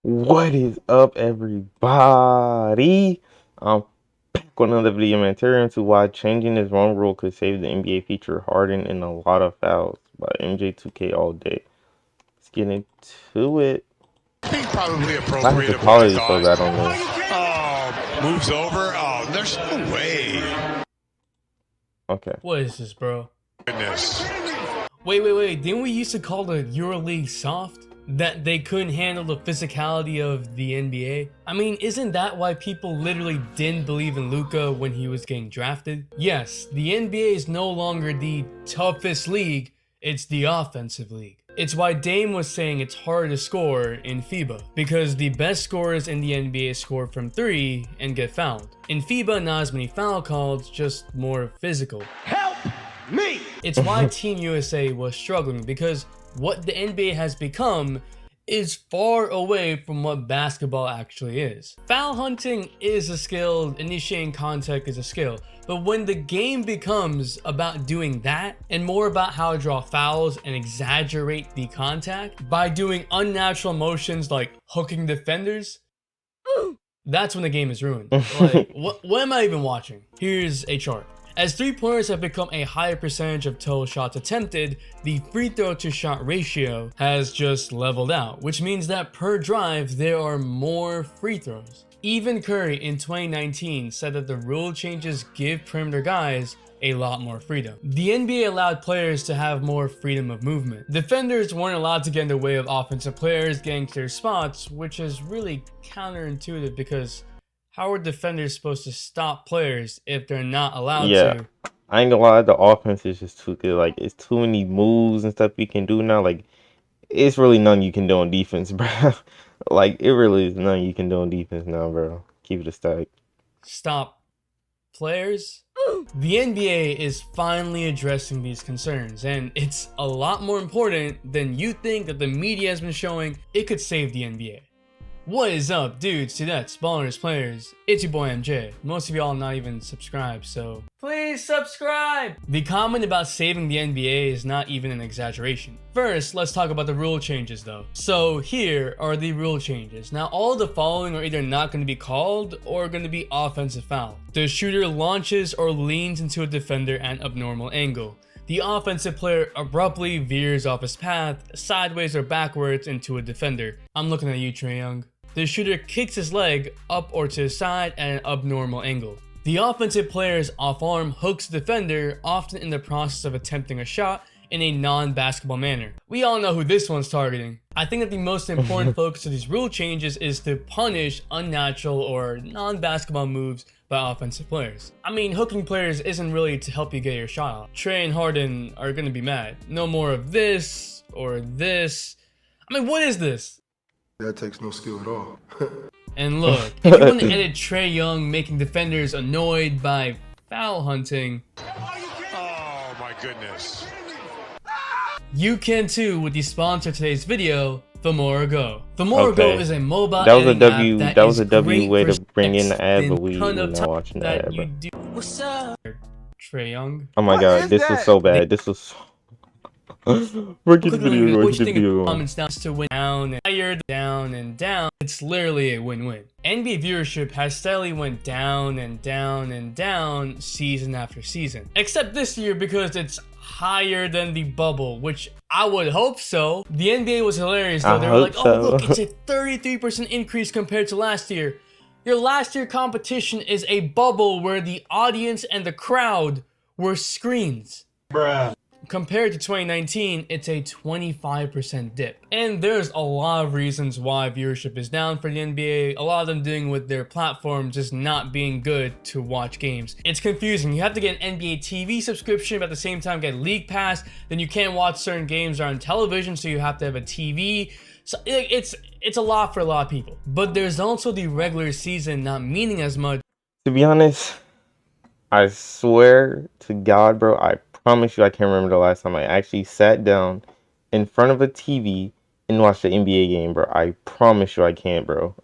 What is up, everybody? I'm back with another video, man. Tearing into why changing this wrong rule could save the NBA feature Harden and a lot of fouls by MJ2K all day. Let's get into it. I think probably Why is the appropriate of what I quality so thought. bad on this? Oh, moves over. Oh, there's no way. Okay. What is this, bro? Goodness. Wait. Didn't we used to call the EuroLeague soft? That they couldn't handle the physicality of the NBA? I mean, isn't that why people literally didn't believe in Luka when he was getting drafted? Yes, the NBA is no longer the toughest league, it's the offensive league. It's why Dame was saying it's hard to score in FIBA, because the best scorers in the NBA score from 3 and get fouled. In FIBA, not as many foul calls, just more physical. Help me! It's why Team USA was struggling, because what the NBA has become is far away from what basketball actually is. Foul hunting is a skill, initiating contact is a skill, but when the game becomes about doing that and more about how to draw fouls and exaggerate the contact by doing unnatural motions like hooking defenders, that's when the game is ruined. Like, what am I even watching? Here's a chart. As three-pointers have become a higher percentage of total shots attempted, the free throw to shot ratio has just leveled out, which means that per drive, there are more free throws. Even Curry in 2019 said that the rule changes give perimeter guys a lot more freedom. The NBA allowed players to have more freedom of movement. Defenders weren't allowed to get in the way of offensive players getting to their spots, which is really counterintuitive because how are defenders supposed to stop players if they're not allowed to? I ain't gonna lie, the offense is just too good. Like, it's too many moves and stuff you can do now. Like, it's really nothing you can do on defense, bro. Like, it really is nothing you can do on defense now, bro. Keep it a stack. Stop players? The NBA is finally addressing these concerns, and it's a lot more important than you think that the media has been showing. It could save the NBA. What is up, dudes, dudettes, ballers, players? It's your boy MJ. Most of y'all not even subscribed, so please subscribe! The comment about saving the NBA is not even an exaggeration. First, let's talk about the rule changes though. So here are the rule changes. Now all of the following are either not going to be called or going to be offensive foul. The shooter launches or leans into a defender at an abnormal angle. The offensive player abruptly veers off his path, sideways or backwards into a defender. I'm looking at you, Trae Young. The shooter kicks his leg up or to the side at an abnormal angle. The offensive player's off-arm hooks the defender, often in the process of attempting a shot in a non-basketball manner. We all know who this one's targeting. I think that the most important focus of these rule changes is to punish unnatural or non-basketball moves by offensive players. I mean, hooking players isn't really to help you get your shot off. Trae and Harden are gonna be mad. No more of this or this. I mean, what is this? That takes no skill at all. And look, if you want to edit Trae Young making defenders annoyed by foul hunting, Oh, my goodness. you can too with the sponsor of today's video, Femora Go. Femora Okay. Go is a mobile That was a editing W. app That was a is W great way for to bring in the ad, but spending we're ton of not time watching the that ad, you bro. do. What's up, Trae Young? Oh my god, this was so bad. This was. We're getting video. What you think in the comments down to win down and higher, down and down. It's literally a win-win. NBA viewership has steadily went down and down and down season after season. Except this year because it's higher than the bubble, which I would hope so. The NBA was hilarious though. They were like, oh look, it's a 33% increase compared to last year. Your last year competition is a bubble where the audience and the crowd were screens. Bruh. Compared to 2019, it's a 25% dip. And there's a lot of reasons why viewership is down for the NBA. A lot of them doing with their platform just not being good to watch games. It's confusing. You have to get an NBA TV subscription, but at the same time get League Pass. Then you can't watch certain games on television, so you have to have a TV. So it's a lot for a lot of people. But there's also the regular season not meaning as much. To be honest, I swear to God, bro, I promise you I can't remember the last time I actually sat down in front of a TV and watched the NBA game, bro. I promise you I can't, bro.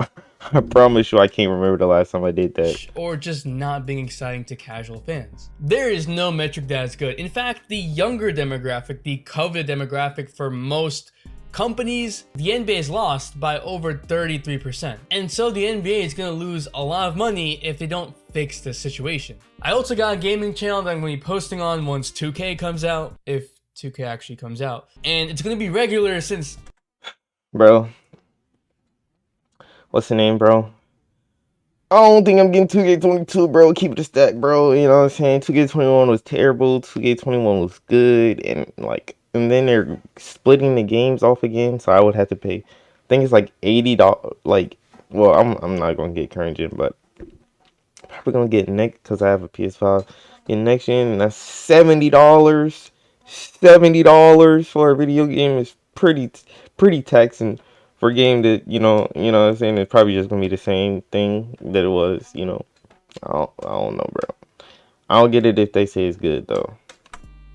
I promise you I can't remember the last time I did that. Or just not being exciting to casual fans. There is no metric that is good. In fact, the younger demographic, the coveted demographic for most companies, the NBA is lost by over 33%. And so the NBA is going to lose a lot of money if they don't fix this situation. I also got a gaming channel that I'm going to be posting on once 2K comes out, if 2K actually comes out. And it's going to be regular since... Bro. What's the name, bro? I don't think I'm getting 2K22, bro. Keep it a stack, bro. You know what I'm saying? 2K21 was terrible. 2K21 was good. And then they're splitting the games off again. So I would have to pay, I think it's like $80. Like, well, I'm not going to get current gen, but probably going to get next because I have a PS5. Get next gen, and that's $70. $70 for a video game is pretty taxing. For a game that, you know what I'm saying, it's probably just gonna be the same thing that it was, I don't know, bro. I'll get it if they say it's good, though.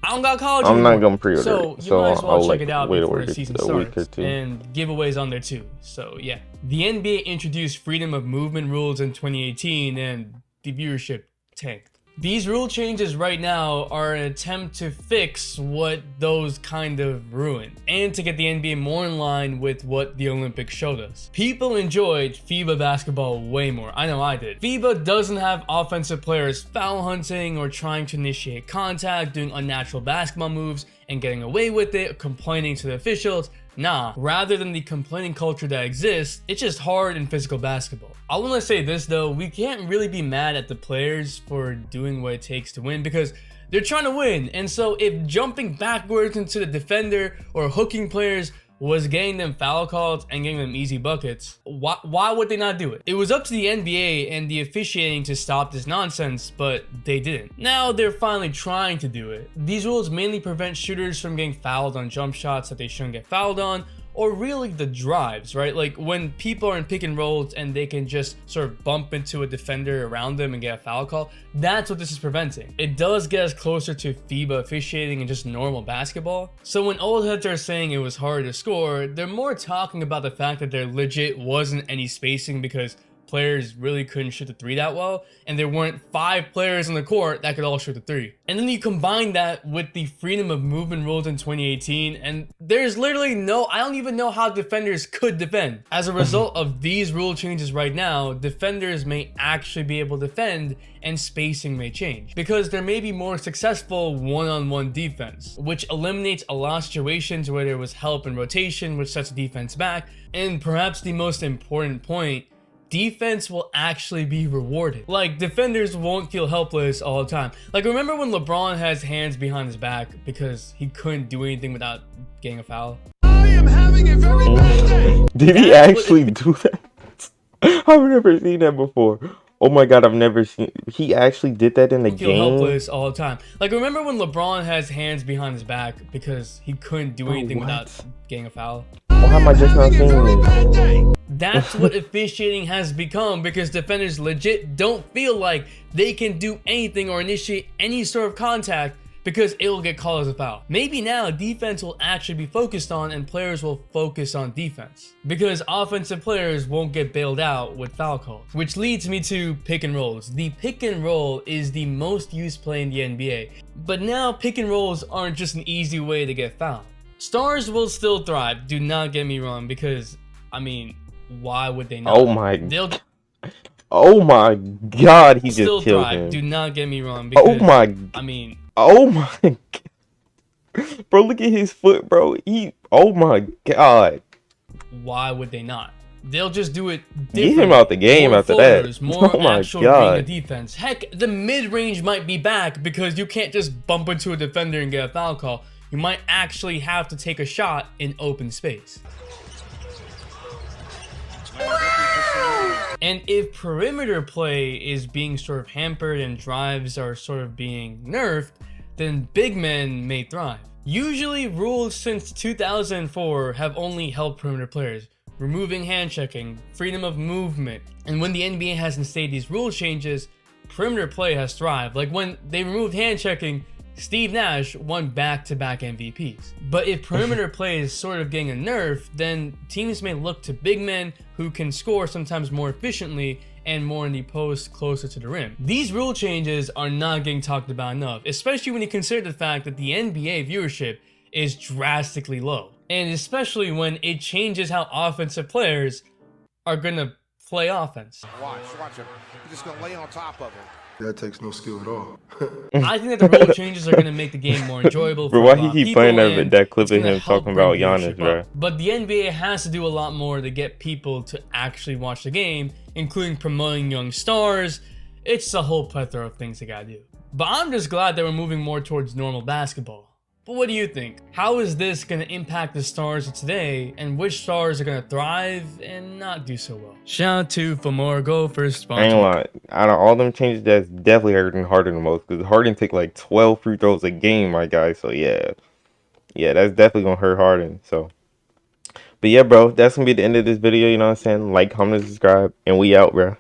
I don't got college I'm anymore. not gonna pre-order So it, you so might as well I'll check it out wait before a the season week or starts. two. And giveaways on there too. So yeah. The NBA introduced freedom of movement rules in 2018 and the viewership tanked. These rule changes right now are an attempt to fix what those kind of ruined, and to get the NBA more in line with what the Olympics showed us. People enjoyed FIBA basketball way more. I know I did. FIBA doesn't have offensive players foul hunting or trying to initiate contact, doing unnatural basketball moves and getting away with it, complaining to the officials. Nah, rather than the complaining culture that exists, it's just hard and physical basketball. I want to say this though, we can't really be mad at the players for doing what it takes to win because they're trying to win. And so if jumping backwards into the defender or hooking players was getting them foul calls and getting them easy buckets, why would they not do it? It was up to the NBA and the officiating to stop this nonsense, but they didn't. Now they're finally trying to do it. These rules mainly prevent shooters from getting fouled on jump shots that they shouldn't get fouled on, or really the drives, right? Like when people are in pick and rolls and they can just sort of bump into a defender around them and get a foul call. That's what this is preventing. It does get us closer to FIBA officiating and just normal basketball. So when old heads are saying it was hard to score, they're more talking about the fact that there legit wasn't any spacing because players really couldn't shoot the three that well, and there weren't 5 players on the court that could all shoot the three. And then you combine that with the freedom of movement rules in 2018, and there's literally I don't even know how defenders could defend. As a result of these rule changes right now, defenders may actually be able to defend and spacing may change because there may be more successful one-on-one defense, which eliminates a lot of situations where there was help and rotation, which sets the defense back. And perhaps the most important point, defense will actually be rewarded. Like, defenders won't feel helpless all the time. Like, remember when LeBron has hands behind his back because he couldn't do anything without getting a foul? I am having a very bad day. Did he actually do that? I've never seen that before. Oh my god, I've never seen. He actually did that in the Feel game. helpless all the time. Like, remember when LeBron has hands behind his back because he couldn't do anything without getting a foul? Well, how am I just not seeing this? That's what officiating has become because defenders legit don't feel like they can do anything or initiate any sort of contact because it will get called as a foul. Maybe now defense will actually be focused on and players will focus on defense because offensive players won't get bailed out with foul calls. Which leads me to pick and rolls. The pick and roll is the most used play in the NBA, but now pick and rolls aren't just an easy way to get fouled. Stars will still thrive, do not get me wrong, because I mean, why would they not? Oh my god, he still just killed thrive. him. Do not get me wrong, because I mean, oh my god. Bro, look at his foot, bro. Oh my god. why would they not? They'll just do it differently. Get him out the game more after that. floaters, more Oh my actual god. ring of defense. Heck, the mid-range might be back because you can't just bump into a defender and get a foul call. You might actually have to take a shot in open space. And if perimeter play is being sort of hampered and drives are sort of being nerfed, then big men may thrive. Usually, rules since 2004 have only helped perimeter players, removing hand checking, freedom of movement. And when the NBA has instated these rule changes, perimeter play has thrived. Like when they removed hand checking, Steve Nash won back-to-back MVPs. But if perimeter play is sort of getting a nerf, then teams may look to big men who can score sometimes more efficiently and more in the post closer to the rim. These rule changes are not getting talked about enough, especially when you consider the fact that the NBA viewership is drastically low. And especially when it changes how offensive players are gonna play offense. Watch him. He's just gonna lay on top of him. That takes no skill at all. I think that the rule changes are going to make the game more enjoyable Bro, for a why lot he of keep people, playing and that clip it's of going to him help talking bring about Giannis, viewership bro? up. But the NBA has to do a lot more to get people to actually watch the game, including promoting young stars. It's a whole plethora of things they got to do. But I'm just glad that we're moving more towards normal basketball. But what do you think? How is this going to impact the stars of today, and which stars are going to thrive and not do so well? Shout out to For More Gophers I sponsor. ain't lying. Out of all them changes, that's definitely hurting Harden the most, because Harden take like 12 free throws a game, my guy. So yeah, that's definitely gonna hurt Harden. So, but yeah, bro, that's gonna be the end of this video. You know what I'm saying? Like, comment, subscribe, and we out, bro.